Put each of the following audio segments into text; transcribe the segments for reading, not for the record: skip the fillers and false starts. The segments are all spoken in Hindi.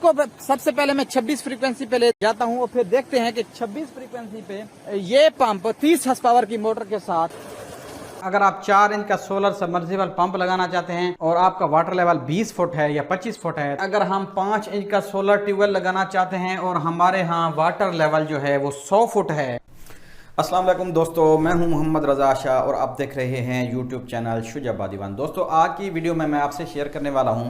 इसको सबसे पहले मैं 26 फ्रीक्वेंसी पे ले जाता हूँ और फिर देखते हैं कि 26 फ्रीक्वेंसी पे ये पंप 30 हॉर्स पावर की मोटर के साथ, अगर आप 4 इंच का सोलर सबमर्सिबल पंप लगाना चाहते हैं और आपका वाटर लेवल 20 फुट है या 25 फुट है, अगर हम 5 इंच का सोलर ट्यूबवेल लगाना चाहते हैं और हमारे यहाँ वाटर लेवल जो है वो 100 फुट है। अस्सलाम वालेकुम दोस्तों, मैं हूं मोहम्मद रज़ा शाह और आप देख रहे हैं यूट्यूब चैनल शुजाबादी वन। दोस्तों, आज की वीडियो में मैं आपसे शेयर करने वाला हूं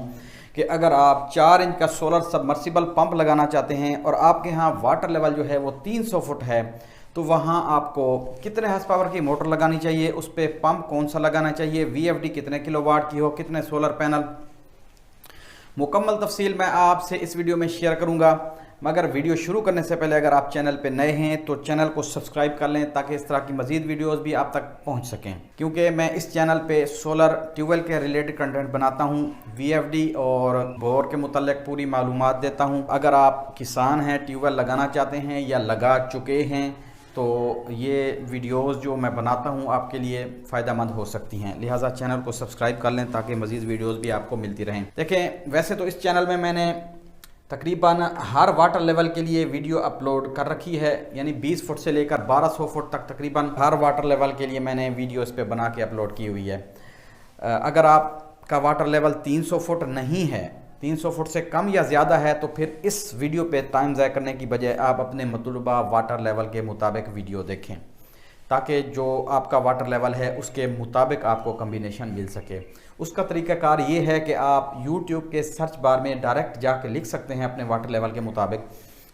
कि अगर आप 4 इंच का सोलर सबमर्सिबल पंप लगाना चाहते हैं और आपके यहाँ वाटर लेवल जो है वो 300 फुट है, तो वहाँ आपको कितने हॉर्स पावर की मोटर लगानी चाहिए, उस पर पंप कौन सा लगाना चाहिए, VFD कितने किलोवाट की हो, कितने सोलर पैनल, मुकम्मल तफसील मैं आपसे इस वीडियो में शेयर करूँगा। मगर वीडियो शुरू करने से पहले अगर आप चैनल पे नए हैं तो चैनल को सब्सक्राइब कर लें ताकि इस तरह की मज़ीद वीडियोस भी आप तक पहुंच सकें, क्योंकि मैं इस चैनल पे सोलर ट्यूबवेल के रिलेटेड कंटेंट बनाता हूं, VFD और बोर के मुतल्लिक पूरी मालूमात देता हूं। अगर आप किसान हैं, ट्यूबवेल लगाना चाहते हैं या लगा चुके हैं, तो ये वीडियोस जो मैं बनाता हूं आपके लिए फ़ायदेमंद हो सकती हैं। लिहाजा चैनल को सब्सक्राइब कर लें ताकि मज़ीद वीडियोस भी आपको मिलती रहें। देखें, वैसे तो इस चैनल में मैंने तकरीबन हर वाटर लेवल के लिए वीडियो अपलोड कर रखी है, यानी 20 फुट से लेकर 1200 फुट तक तकरीबन हर वाटर लेवल के लिए मैंने वीडियो इस पर बना के अपलोड की हुई है। अगर आपका वाटर लेवल 300 फुट नहीं है, 300 फुट से कम या ज़्यादा है, तो फिर इस वीडियो पे टाइम ज़ाया करने की बजाय आप अपने मतलूबा वाटर लेवल के मुताबिक वीडियो देखें, ताकि जो आपका वाटर लेवल है उसके मुताबिक आपको कम्बिनेशन मिल सके। उसका तरीक़ाकार ये है कि आप YouTube के सर्च बार में डायरेक्ट जाके लिख सकते हैं अपने वाटर लेवल के मुताबिक।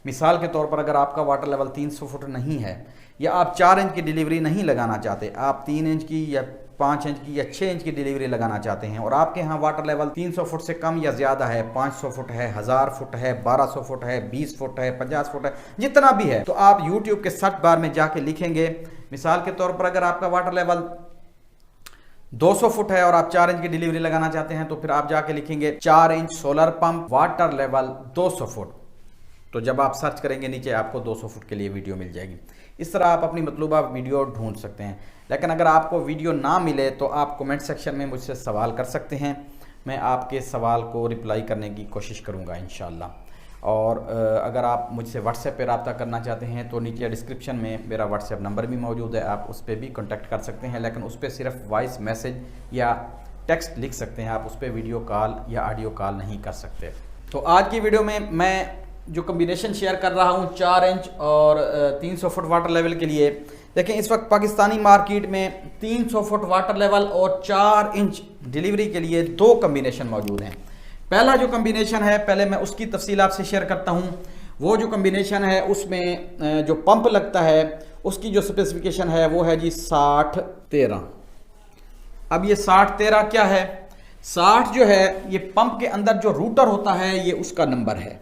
मिसाल के तौर पर अगर आपका वाटर लेवल 300 फुट नहीं है या आप 4 इंच की डिलीवरी नहीं लगाना चाहते, आप 3 इंच की या 5 इंच की या 6 इंच की डिलीवरी लगाना चाहते हैं और आपके यहाँ वाटर लेवल 300 फुट से कम या ज़्यादा है, 500 फुट है, 1000 फुट है, 1200 फुट है, 20 फुट है, 50 फुट है, जितना भी है, तो आप YouTube के सर्च बार में जाके लिखेंगे। मिसाल के तौर पर अगर आपका वाटर लेवल 200 फुट है और आप 4 इंच की डिलीवरी लगाना चाहते हैं, तो फिर आप जाके लिखेंगे 4 inch solar pump water level 200 foot. तो जब आप सर्च करेंगे नीचे आपको 200 फुट के लिए वीडियो मिल जाएगी। इस तरह आप अपनी मतलूबा वीडियो ढूंढ सकते हैं। लेकिन अगर आपको वीडियो ना मिले तो आप कमेंट सेक्शन में मुझसे सवाल कर सकते हैं, मैं आपके सवाल को रिप्लाई करने की कोशिश करूँगा इंशाअल्लाह। और अगर आप मुझसे व्हाट्सएप पे रब्ता करना चाहते हैं तो नीचे डिस्क्रिप्शन में मेरा व्हाट्सएप नंबर भी मौजूद है, आप उस पर भी कांटेक्ट कर सकते हैं। लेकिन उस पर सिर्फ वॉइस मैसेज या टेक्स्ट लिख सकते हैं, आप उस पर वीडियो कॉल या ऑडियो कॉल नहीं कर सकते। तो आज की वीडियो में मैं जो कम्बिनेशन शेयर कर रहा हूँ 4 इंच और 300 फुट वाटर लेवल के लिए, देखें इस वक्त पाकिस्तानी मार्केट में 300 फुट वाटर लेवल और 4 इंच डिलीवरी के लिए 2 कम्बिनेशन मौजूद हैं। पहला जो कम्बिनेशन है, पहले मैं उसकी तफसील आपसे शेयर करता हूँ। वो जो कम्बिनेशन है उसमें जो पंप लगता है उसकी जो स्पेसिफिकेशन है वो है जी 60-13। अब ये 60-13 क्या है? 60 जो है ये पंप के अंदर जो रूटर होता है ये उसका नंबर है,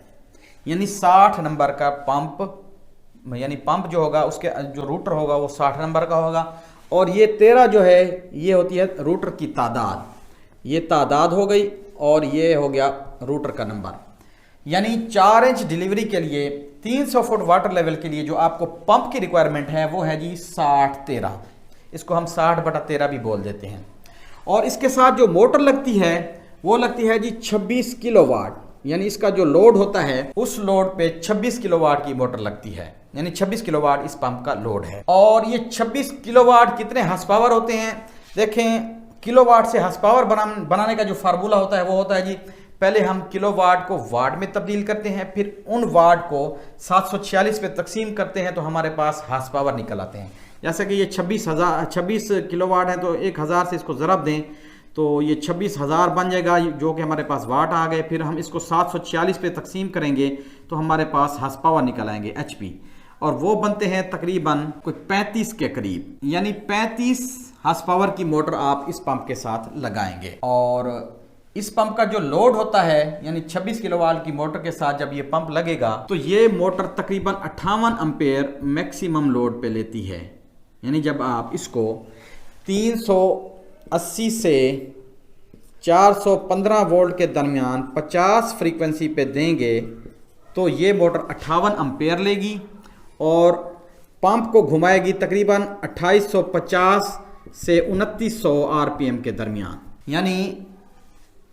यानी 60 नंबर का पंप, यानी पंप जो होगा उसके जो रूटर होगा वो 60 नंबर का होगा। और ये 13 जो है ये होती है रूटर की तादाद, ये तादाद हो गई और ये हो गया रूटर का नंबर। यानी 4 इंच डिलीवरी के लिए 300 फुट वाटर लेवल के लिए जो आपको पंप की रिक्वायरमेंट है वो है जी 60-13, इसको हम 60/13 भी बोल देते हैं। और इसके साथ जो मोटर लगती है वो लगती है जी 26 किलोवाट, यानी इसका जो लोड होता है उस लोड पे 26 किलोवाट की मोटर लगती है, यानी 26 किलोवाट इस पंप का लोड है। और ये 26 किलोवाट कितने हॉर्स पावर होते हैं? देखें, किलोवाट से हॉर्स पावर बनाने का जो फार्मूला होता है वो होता है जी, पहले हम किलोवाट को वाट में तब्दील करते हैं, फिर उन वाट को 746 पे तकसीम करते हैं तो हमारे पास हॉर्स पावर निकल आते हैं। जैसे कि ये 26 किलोवाट है तो 1000 से इसको ज़रब दें तो ये 26,000 बन जाएगा, जो कि हमारे पास वाट आ गए। फिर हम इसको 746 पे तकसीम करेंगे तो हमारे पास हॉर्स पावर निकल आएंगे HP, और वो बनते हैं तकरीबन कोई 35 के करीब, यानी 35 हॉर्स पावर की मोटर आप इस पंप के साथ लगाएंगे। और इस पंप का जो लोड होता है, यानी 26 किलोवाट की मोटर के साथ जब ये पंप लगेगा तो ये मोटर तकरीबन 58 एम्पेयर मैक्सिमम लोड पे लेती है। यानी जब आप इसको 380 से 415 वोल्ट के दरमियान 50 फ्रीक्वेंसी पे देंगे तो ये मोटर 58 एम्पेयर लेगी और पंप को घुमाएगी तकरीबन 2850 से 2900 RPM के दरमियान। यानी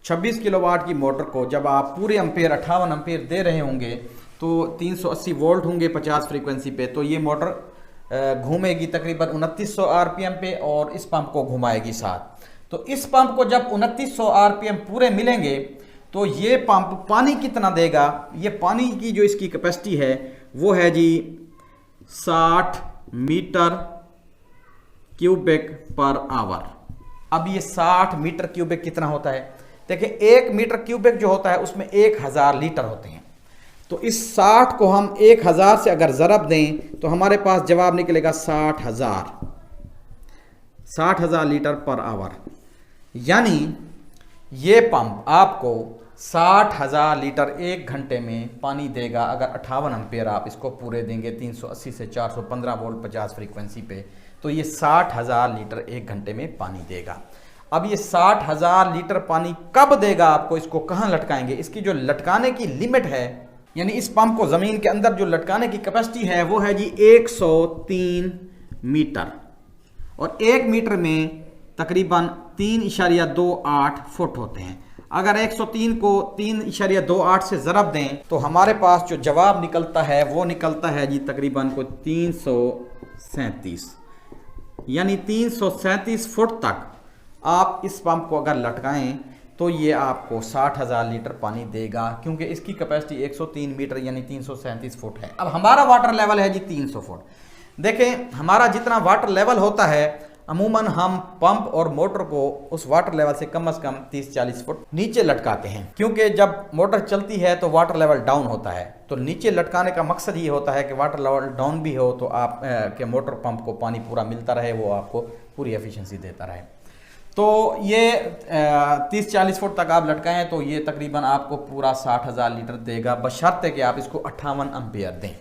26 किलोवाट की मोटर को जब आप पूरे एम्पेयर 58 एम्पेयर दे रहे होंगे तो 380 वोल्ट होंगे 50 फ्रीक्वेंसी पे, तो ये मोटर घूमेगी तकरीबन 2900 आरपीएम पे और इस पंप को घुमाएगी साथ। तो इस पंप को जब 2900 आरपीएम पूरे मिलेंगे तो ये पंप पानी कितना देगा, ये पानी की जो इसकी कैपेसिटी है वो है जी 60 मीटर क्यूबिक पर आवर। अब ये 60 मीटर क्यूबिक कितना होता है, देखिए 1 मीटर क्यूबिक जो होता है उसमें 1000 लीटर होते हैं। तो इस 60 को हम 1000 से अगर ज़रब दें तो हमारे पास जवाब निकलेगा 60,000 लीटर पर आवर। यानी ये पंप आपको 60,000 लीटर 1 घंटे में पानी देगा अगर 58 एम्पेयर आप इसको पूरे देंगे 380 से 415 वोल्ट 50 फ्रीक्वेंसी पे, तो ये 60,000 लीटर 1 घंटे में पानी देगा। अब ये 60,000 लीटर पानी कब देगा आपको, इसको कहाँ लटकाएंगे, इसकी जो लटकाने की लिमिट है यानी इस पंप को ज़मीन के अंदर जो लटकाने की कैपेसिटी है वो है जी 103 मीटर और 1 मीटर में तकरीबन 3.28 फुट होते हैं। अगर 103 को 3.28 से ज़रब दें तो हमारे पास जो जवाब निकलता है वो निकलता है जी तकरीबन को 337, यानी 337 फुट तक आप इस पंप को अगर लटकाएं तो ये आपको 60,000 लीटर पानी देगा, क्योंकि इसकी कैपेसिटी 103 मीटर यानी 337 फुट है। अब हमारा वाटर लेवल है जी 300 फुट। देखें हमारा जितना वाटर लेवल होता है अमूमन हम पंप और मोटर को उस वाटर लेवल से कम 30-40 फुट नीचे लटकाते हैं, क्योंकि जब मोटर चलती है तो वाटर लेवल डाउन होता है। तो नीचे लटकाने का मकसद ये होता है कि वाटर लेवल डाउन भी हो तो आप के मोटर पंप को पानी पूरा मिलता रहे, वो आपको पूरी एफिशिएंसी देता रहे। तो ये 30-40 फुट तक आप लटकाएं तो ये तकरीबन आपको पूरा 60,000 लीटर देगा, बशर्ते कि आप इसको 58 एम्पेयर दें।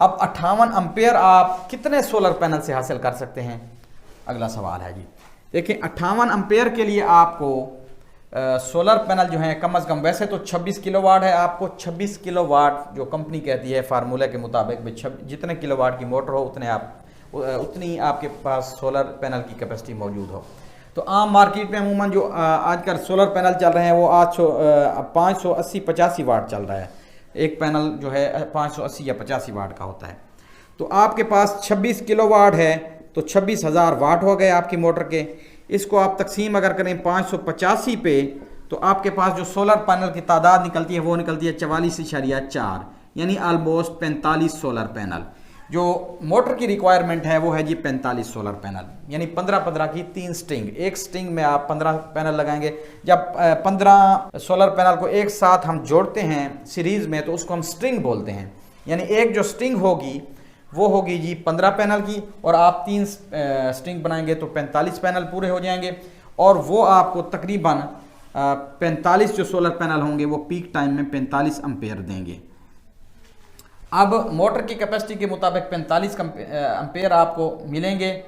अब 58 एम्पेयर आप कितने सोलर पैनल से हासिल कर सकते हैं, अगला सवाल है जी। देखिए 58 एम्पेयर के लिए आपको सोलर पैनल जो है कम से कम, वैसे तो 26 किलोवाट है, आपको 26 किलोवाट जो कंपनी कहती है फार्मूले के मुताबिक जितने किलोवाट की मोटर हो उतनी आपके पास सोलर पैनल की कैपेसिटी मौजूद हो। तो आम मार्केट में अमूमन जो आजकल सोलर पैनल चल रहे हैं वो 580-85 वाट चल रहा है। एक पैनल जो है 580 या 85 वाट का होता है। तो आपके पास 26 किलोवाट है तो 26,000 वाट हो गए आपकी मोटर के। इसको आप तकसीम अगर करें 585 पे तो आपके पास जो सोलर पैनल की तादाद निकलती है वो निकलती है 44.4, यानी ऑलमोस्ट 45 सोलर पैनल। जो मोटर की रिक्वायरमेंट है वो है जी 45 सोलर पैनल, यानी 15-15 की 3 स्ट्रिंग, एक स्ट्रिंग में आप 15 पैनल लगाएंगे। जब 15 सोलर पैनल को एक साथ हम जोड़ते हैं सीरीज में तो उसको हम स्ट्रिंग बोलते हैं, यानी एक जो स्ट्रिंग होगी वो होगी जी 15 पैनल की और आप 3 स्ट्रिंग बनाएंगे तो 45 पैनल पूरे हो जाएंगे और वो आपको तकरीबन 45 जो सोलर पैनल होंगे वो पीक टाइम में 45 एम्पेयर देंगे। अब मोटर की कैपेसिटी के मुताबिक 45 एम्पेयर आपको मिलेंगे,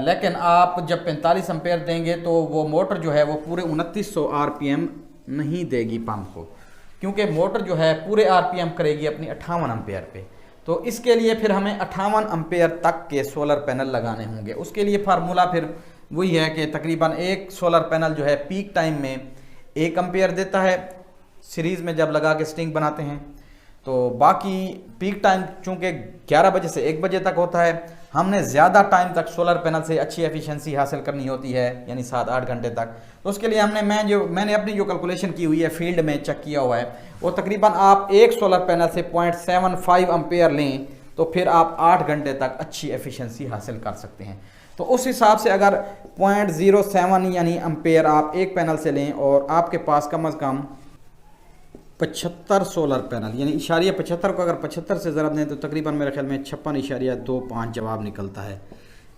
लेकिन आप जब 45 एम्पेयर देंगे तो वो मोटर जो है वो पूरे 2900 आरपीएम नहीं देगी पंप को, क्योंकि मोटर जो है पूरे आरपीएम करेगी अपनी 58 एम्पेयर पे। तो इसके लिए फिर हमें 58 एम्पेयर तक के सोलर पैनल लगाने होंगे। उसके लिए फार्मूला फिर वही है कि तकरीबन एक सोलर पैनल जो है पीक टाइम में 1 एम्पेयर देता है सीरीज़ में जब लगा के स्ट्रिंग बनाते हैं। तो बाकी पीक टाइम चूँकि 11 बजे से 1 बजे तक होता है, हमने ज़्यादा टाइम तक सोलर पैनल से अच्छी एफिशिएंसी हासिल करनी होती है, यानी 7-8 घंटे तक। तो उसके लिए मैंने अपनी जो कैलकुलेशन की हुई है फील्ड में चेक किया हुआ है, वो तकरीबन आप एक सोलर पैनल से 0.75 एम्पेयर लें तो फिर आप 8 घंटे तक अच्छी एफिशिएंसी हासिल कर सकते हैं। तो उस हिसाब से अगर 0.07 यानी एम्पेयर आप एक पैनल से लें और आपके पास कम से कम 75 सोलर पैनल, यानी 75 को अगर 75 से ज़रब दें तो तकरीबन मेरे ख्याल में 56.25 जवाब निकलता है।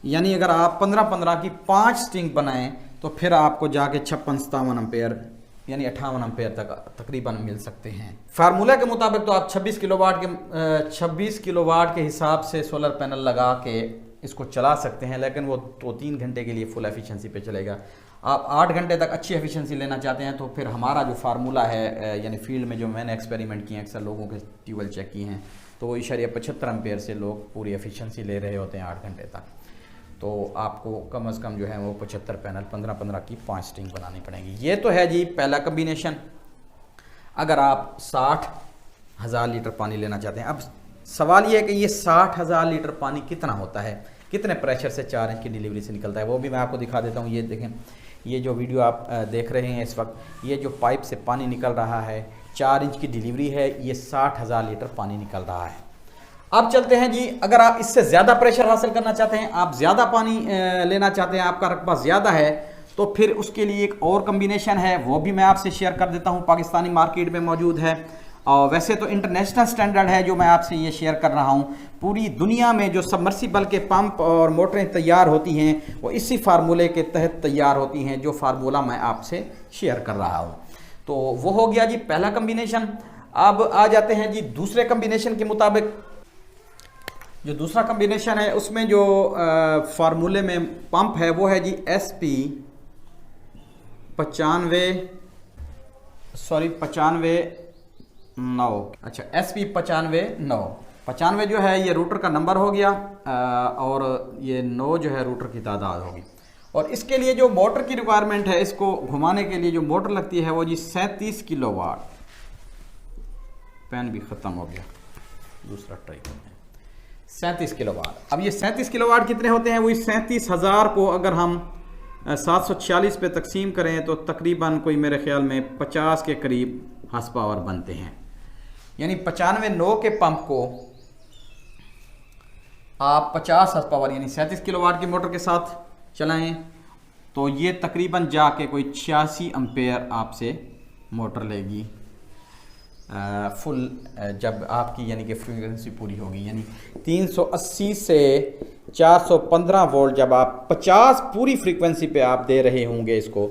यानी अगर आप 15-15 की 5 स्ट्रिंग बनाएं तो फिर आपको जाके 56-57 एम्पेयर यानी 58 एम्पेयर तक तकरीबन मिल सकते हैं। फार्मूला के मुताबिक तो आप 26 किलोवाट के हिसाब से सोलर पैनल लगा के इसको चला सकते हैं, लेकिन वो 2-3 घंटे के लिए फुल एफिशिएंसी पे चलेगा। आप 8 घंटे तक अच्छी एफिशिएंसी लेना चाहते हैं तो फिर हमारा जो फार्मूला है, यानी फील्ड में जो मैंने एक्सपेरिमेंट किए हैं, अक्सर लोगों के ट्यूबवेल चेक किए हैं, तो वो 75 एम्पेयर से लोग पूरी एफिशिएंसी ले रहे होते हैं 8 घंटे तक। तो आपको कम से कम जो है वो 75 पैनल 15-15 की 5 स्ट्रिंग बनानी पड़ेगी। ये तो है जी पहला कम्बिनेशन। अगर आप 60,000 लीटर पानी लेना चाहते हैं, अब सवाल ये है कि ये 60,000 लीटर पानी कितना होता है, कितने प्रेशर से 4 इंच की डिलीवरी से निकलता है, वो भी मैं आपको दिखा देता हूँ। ये देखें, ये जो वीडियो आप देख रहे हैं इस वक्त, ये जो पाइप से पानी निकल रहा है 4 इंच की डिलीवरी है, ये 60,000 लीटर पानी निकल रहा है। अब चलते हैं जी, अगर आप इससे ज़्यादा प्रेशर हासिल करना चाहते हैं, आप ज़्यादा पानी लेना चाहते हैं, आपका रकबा ज़्यादा है, तो फिर उसके लिए एक और कम्बिनेशन है, वो भी मैं आपसे शेयर कर देता हूँ। पाकिस्तानी मार्केट में मौजूद है और वैसे तो इंटरनेशनल स्टैंडर्ड है जो मैं आपसे ये शेयर कर रहा हूँ। पूरी दुनिया में जो सबमर्सिबल के पंप और मोटरें तैयार होती हैं वो इसी फार्मूले के तहत तैयार होती हैं, जो फार्मूला मैं आपसे शेयर कर रहा हूँ। तो वो हो गया जी पहला कम्बिनेशन। अब आ जाते हैं जी दूसरे कम्बिनेशन के मुताबिक। जो दूसरा कम्बिनेशन है उसमें जो फार्मूले में पंप है वो है जी SP 95/9। अच्छा, SP 95/9 जो है ये रूटर का नंबर हो गया और ये 9 जो है रूटर की तादाद होगी। और इसके लिए जो मोटर की रिक्वायरमेंट है, इसको घुमाने के लिए जो मोटर लगती है वो जी 37 किलोवाट। पेन भी ख़त्म हो गया, दूसरा ट्राई करते हैं। 37 किलोवाट। अब ये 37 किलोवाट कितने होते हैं, वही 37,000 को अगर हम 746 पे तकसीम करें तो तकरीबन कोई मेरे ख्याल में 50 के करीब हॉर्स पावर बनते हैं। यानी 95/9 के पंप को आप 50 हॉर्स पावर यानी 37 किलोवाट की मोटर के साथ चलाएं तो ये तकरीबन जाके कोई 86 एम्पेयर आपसे मोटर लेगी फुल, जब आपकी यानी कि फ्रीक्वेंसी पूरी होगी। यानी 380 से 415 वोल्ट जब आप 50 पूरी फ्रीक्वेंसी पे आप दे रहे होंगे इसको,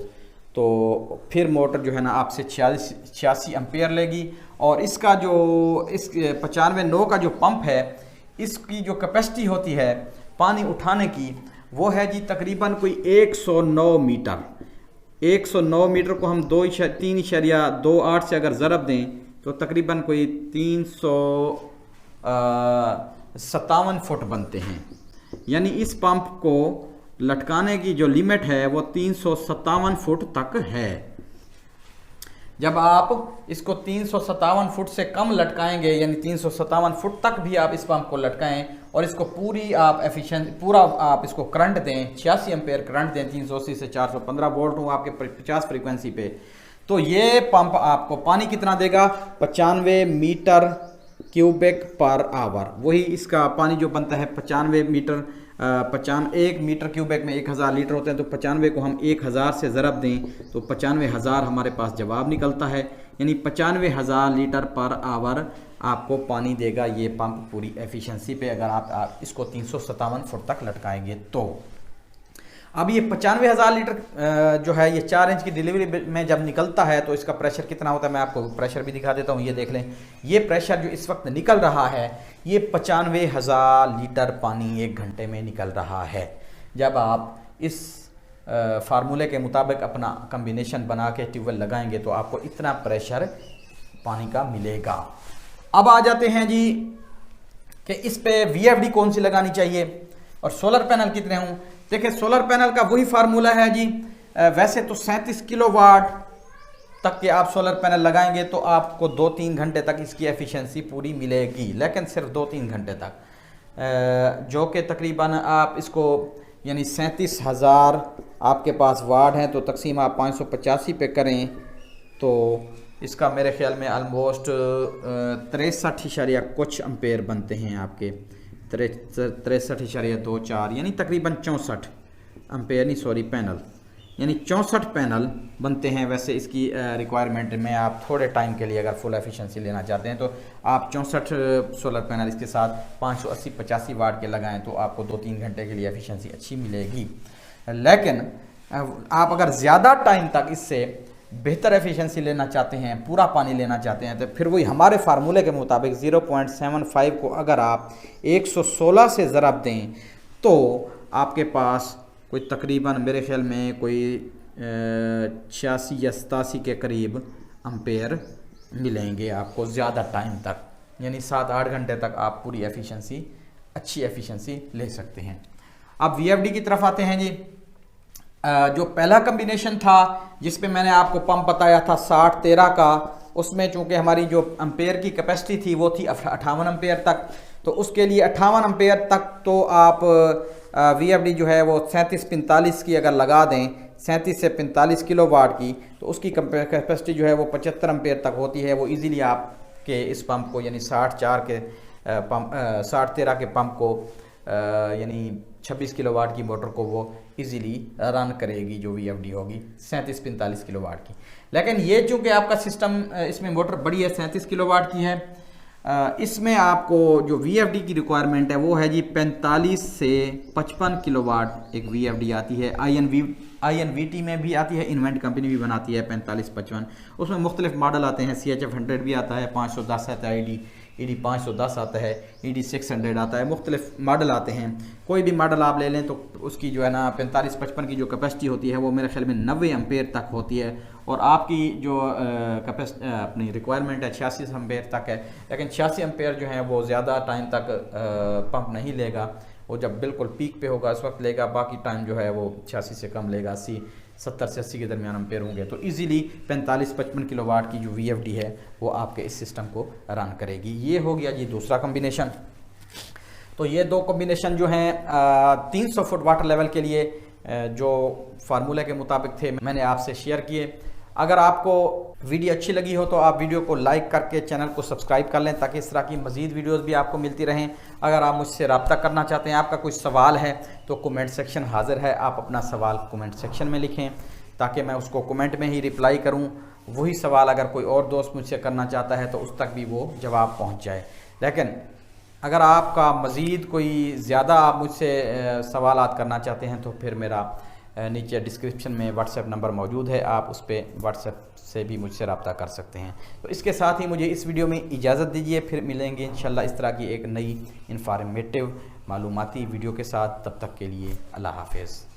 तो फिर मोटर जो है ना आपसे 86 एम्पेयर लेगी। और इसका जो इस 95/9 का जो पंप है, इसकी जो कैपेसिटी होती है पानी उठाने की, वो है जी तकरीबन कोई 109 मीटर। 109 मीटर को हम 3.28 से अगर ज़रब दें तो तकरीबन कोई 357 फुट बनते हैं। यानी इस पंप को लटकाने की जो लिमिट है वो 357 फुट तक है। जब आप इसको 357 फुट से कम लटकाएंगे, यानी 357 फुट तक भी आप इस पंप को लटकाएं और इसको पूरी आप पूरा आप इसको करंट दें, 86 एम्पेयर करंट दें, 380 से 415 वोल्ट हो आपके 50 फ्रीक्वेंसी पे, तो ये पंप आपको पानी कितना देगा, 95 मीटर क्यूबिक पर आवर। वही इसका पानी जो बनता है 95 मीटर 1 मीटर क्यूबिक में 1000 लीटर होते हैं, तो 95 को हम 1000 से ज़रब दें तो 95,000 हमारे पास जवाब निकलता है। यानी 95,000 लीटर पर आवर आपको पानी देगा ये पंप पूरी एफिशिएंसी पे, अगर आप इसको 357 फुट तक लटकाएंगे तो। अब ये 95,000 लीटर जो है ये 4 इंच की डिलीवरी में जब निकलता है तो इसका प्रेशर कितना होता है, मैं आपको प्रेशर भी दिखा देता हूँ। ये देख लें, ये प्रेशर जो इस वक्त निकल रहा है ये 95,000 लीटर पानी 1 घंटे में निकल रहा है। जब आप इस फार्मूले के मुताबिक अपना कम्बिनेशन बना के ट्यूबवेल लगाएंगे तो आपको इतना प्रेशर पानी का मिलेगा। अब आ जाते हैं जी कि इस पे VFD कौन सी लगानी चाहिए और सोलर पैनल कितने हों। देखिए, सोलर पैनल का वही फार्मूला है जी। वैसे तो 37 किलोवाट तक के आप सोलर पैनल लगाएंगे तो आपको 2-3 घंटे तक इसकी एफिशिएंसी पूरी मिलेगी, लेकिन सिर्फ 2-3 घंटे तक, जो कि तकरीबन आप इसको यानी 37,000 आपके पास वाट हैं तो तकसीम आप 585 पे करें तो इसका मेरे ख्याल में ऑलमोस्ट 63 कुछ एम्पेयर बनते हैं आपके, 63.24 यानी तकरीबन 64 एम्पेयर नहीं सॉरी पैनल, यानी 64 पैनल बनते हैं। वैसे इसकी रिक्वायरमेंट में आप थोड़े टाइम के लिए अगर फुल एफिशिएंसी लेना चाहते हैं तो आप 64 सोलर पैनल इसके साथ 580-85 वाट के लगाएं तो आपको 2-3 घंटे के लिए एफिशिएंसी अच्छी मिलेगी। लेकिन आप अगर ज़्यादा टाइम तक इससे बेहतर एफिशिएंसी लेना चाहते हैं, पूरा पानी लेना चाहते हैं, तो फिर वही हमारे फार्मूले के मुताबिक 0.75 को अगर आप 116 से ज़रब दें तो आपके पास कोई तकरीबन मेरे ख्याल में कोई 86 या 87 के करीब एम्पेयर मिलेंगे आपको ज़्यादा टाइम तक, यानी 7-8 घंटे तक आप पूरी एफिशिएंसी अच्छी एफिशिएंसी ले सकते हैं। अब VFD की तरफ आते हैं जी। जो पहला कम्बिनेशन था जिस पे मैंने आपको पंप बताया था 60-13 का, उसमें चूंकि हमारी जो एम्पेयर की कैपेसिटी थी वो थी 58 एम्पेयर तक, तो उसके लिए 58 एम्पेयर तक तो आप VFD जो है वो 37-45 की अगर लगा दें, 37 से 45 किलोवाट की, तो उसकी कैपेसिटी जो है वो 75 एम्पेयर तक होती है। वो इजीली आपके इस पंप को यानी 60-4 के पंप 60-13 के पंप को यानी 26 किलोवाट की मोटर को वो इजीली रन करेगी जो VFD होगी 37-45 किलोवाट की। लेकिन ये चूँकि आपका सिस्टम इसमें मोटर बड़ी है 37 किलोवाट की है, इसमें आपको जो VFD की रिक्वायरमेंट है वो है जी 45 से 55 किलोवाट एक VFD आती है। INVT में भी आती है, इन्वेंट कंपनी भी बनाती है 45-55। उसमें मुख्तलिफ मॉडल आते हैं, CHF 100 भी आता है, 510 आता है, ED 510 आता है, ED 600 आता है, मुख्तलिफ मॉडल आते हैं। कोई भी मॉडल आप ले लें तो उसकी जो है ना 45-55 की जो कैपेसिटी होती है वो मेरे ख्याल में 90 एम्पेयर तक होती है, और आपकी जो अपनी रिक्वायरमेंट है 86 एम्पेयर तक है। लेकिन 86 एम्पेयर जो है वो ज़्यादा टाइम तक पंप नहीं लेगा, वो जब बिल्कुल पीक पे होगा उस वक्त लेगा, बाकी टाइम जो है वो 86 से कम लेगा, 70 से 80 के दरमियान एम्पेयर होंगे। तो इजीली 45-55 किलोवाट की जो VFD है वो आपके इस सिस्टम को रन करेगी। ये हो गया जी दूसरा कम्बिनेशन। तो ये दो कम्बिनेशन जो हैं 300 फुट वाटर लेवल के लिए जो फार्मूले के मुताबिक थे मैंने आपसे शेयर किए। अगर आपको वीडियो अच्छी लगी हो तो आप वीडियो को लाइक करके चैनल को सब्सक्राइब कर लें ताकि इस तरह की मज़ीद वीडियोस भी आपको मिलती रहें। अगर आप मुझसे रब्ता करना चाहते हैं, आपका कोई सवाल है तो कमेंट सेक्शन हाज़िर है, आप अपना सवाल कमेंट सेक्शन में लिखें ताकि मैं उसको कमेंट में ही रिप्लाई करूं। वही सवाल अगर कोई और दोस्त मुझसे करना चाहता है तो उस तक भी वो जवाब पहुँच जाए। लेकिन अगर आपका मज़ीद कोई ज़्यादा आप मुझसे सवालात करना चाहते हैं तो फिर मेरा नीचे डिस्क्रिप्शन में व्हाट्सएप नंबर मौजूद है, आप उस पर व्हाट्सएप से भी मुझसे रब्ता कर सकते हैं। तो इसके साथ ही मुझे इस वीडियो में इजाज़त दीजिए, फिर मिलेंगे इंशाल्लाह इस तरह की एक नई इन्फॉर्मेटिव मालूमाती वीडियो के साथ। तब तक के लिए अल्लाह हाफ़िज़।